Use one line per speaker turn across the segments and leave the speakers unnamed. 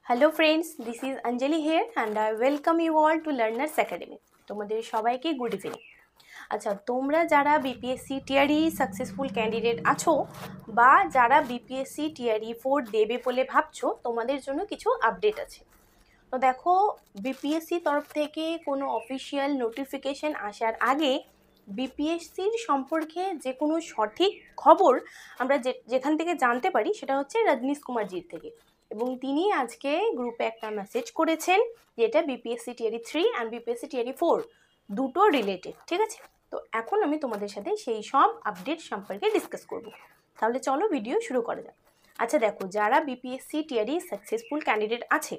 Hello friends, this is Anjali here and I welcome you all to learners academy. তোমাদের সবাইকে good evening. আচ্ছা, তোমরা যারা বিপিএসসি টিআরই সাকসেসফুল ক্যান্ডিডেট আছো বা যারা বিপিএসসি টিআরই 4 দেবে বলে ভাবছো, তোমাদের জন্য কিছু আপডেট আছে। তো দেখো, বিপিএসসি তরফ থেকে কোনো অফিসিয়াল নোটিফিকেশন আসার আগে বিপিএসসির সম্পর্কে যে কোনো সঠিক খবর আমরা যেখান থেকে জানতে পারি সেটা হচ্ছে রজনীশ কুমারজির থেকে। এবং তিনি আজকে গ্রুপে একটা মেসেজ করেছেন যেটা BPSC TRE 3 and BPSC TRE 4 দুটো রিলেটেড। ঠিক আছে, তো এখন আমি তোমাদের সাথে সেই সব আপডেট সম্পর্কে ডিসকাস করব। তাহলে চলো ভিডিও শুরু করা যাক। আচ্ছা দেখো, যারা বিপিএসসি টিআরই সাকসেসফুল ক্যান্ডিডেট আছে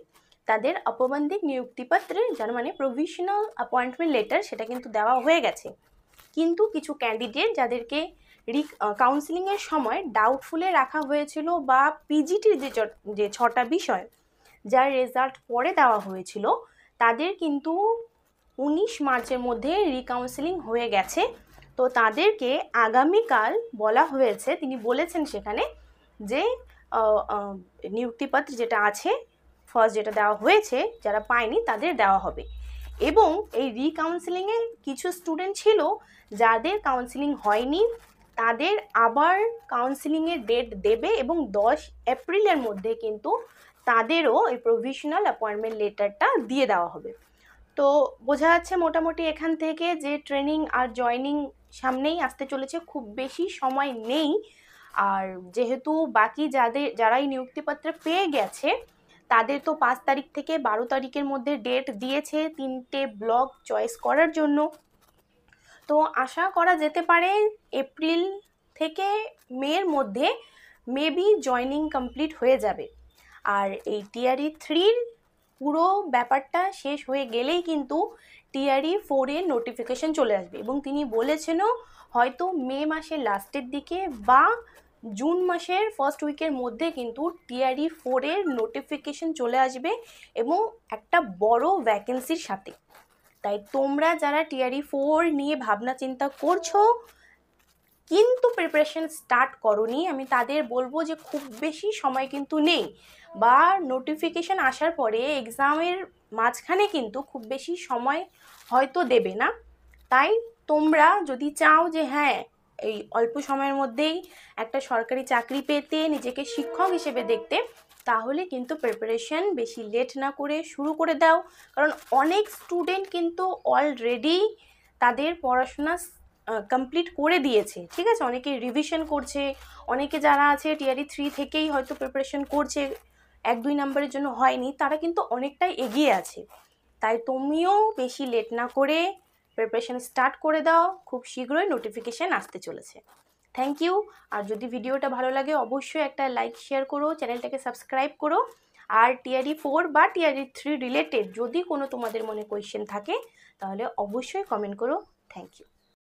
তাদের অপবান্ধিক নিযুক্তিপত্রে, যার মানে প্রভিশনাল অ্যাপয়েন্টমেন্ট লেটার, সেটা কিন্তু দেওয়া হয়ে গেছে। কিন্তু কিছু ক্যান্ডিডেট যাদেরকে কাউন্সিলিংয়ের সময় ডাউটফুলে রাখা হয়েছিল বা পিজিটির যে 6টা বিষয় যার রেজাল্ট পরে দেওয়া হয়েছিল, তাদের কিন্তু 19 মার্চের মধ্যে রিকাউন্সিলিং হয়ে গেছে। তো তাদেরকে আগামীকাল বলা হয়েছে, তিনি বলেছেন সেখানে যে নিযুক্তিপত্র যেটা আছে ফার্স্ট যেটা দেওয়া হয়েছে, যারা পায়নি তাদের দেওয়া হবে। এবং এই রিকাউন্সিলিংয়ে কিছু স্টুডেন্ট ছিল যাদের কাউন্সিলিং হয়নি, তাদের আবার কাউন্সিলিংয়ের ডেট দেবে এবং 10 এপ্রিলের মধ্যে কিন্তু তাদেরও এই প্রভিশনাল অ্যাপয়েন্টমেন্ট লেটারটা দিয়ে দেওয়া হবে। তো বোঝা যাচ্ছে মোটামুটি এখান থেকে যে ট্রেনিং আর জয়নিং সামনেই আসতে চলেছে, খুব বেশি সময় নেই। আর যেহেতু বাকি যারা এই নিযুক্তিপত্র পেয়ে গেছে তাদের তো 5 তারিখ থেকে 12 তারিখের মধ্যে ডেট দিয়েছে 3টে ব্লক চয়েস করার জন্য। তো আশা করা যেতে পারে এপ্রিল থেকে মের মধ্যে মেবি জয়নিং কমপ্লিট হয়ে যাবে। আর এই টিআরই 3 পুরো ব্যাপারটা শেষ হয়ে গেলেই কিন্তু টিআরই 4 এর নোটিফিকেশন চলে আসবে। এবং তিনি বলেছেনও হয়তো মে মাসের লাস্টের দিকে বা জুন মাসের ফার্স্ট উইকের মধ্যে কিন্তু টিআরই 4 এর নোটিফিকেশন চলে আসবে এবং একটা বড় ভ্যাকেন্সির সাথে। তাই তোমরা যারা টিআরই 4 নিয়ে ভাবনা চিন্তা করছো কিন্তু প্রিপারেশন স্টার্ট করোনি, আমি তাদের বলবো যে খুব বেশি সময় কিন্তু নেই, বা নোটিফিকেশন আসার পরে এক্সামের মাঝখানে কিন্তু খুব বেশি সময় হয়তো দেবে না। তাই তোমরা যদি চাও যে হ্যাঁ এই অল্প সময়ের মধ্যেই একটা সরকারি চাকরি পেতে, নিজেকে শিক্ষক হিসেবে দেখতে, তাহলে কিন্তু প্রিপারেশন বেশি লেট না করে শুরু করে দাও। কারণ অনেক স্টুডেন্ট কিন্তু অলরেডি তাদের পড়াশোনা কমপ্লিট করে দিয়েছে। ঠিক আছে, অনেকে রিভিশন করছে, অনেকে যারা আছে টিআরই 3 থেকেই হয়তো প্রিপারেশন করছে, 1-2 নম্বরের জন্য হয়নি, তারা কিন্তু অনেকটাই এগিয়ে আছে। তাই তুমিও বেশি লেট না করে প্রিপারেশন স্টার্ট করে দাও, খুব শীঘ্রই নোটিফিকেশান আসতে চলেছে। Thank you. আর যদি ভিডিওটা ভালো লাগে অবশ্যই একটা লাইক শেয়ার করো, চ্যানেলটাকে সাবস্ক্রাইব করো। আর টিআরই 4 বা টিআরই 3 রিলেটেড যদি কোনো তোমাদের মনে কোয়েশ্চেন থাকে তাহলে অবশ্যই কমেন্ট করো। Thank you.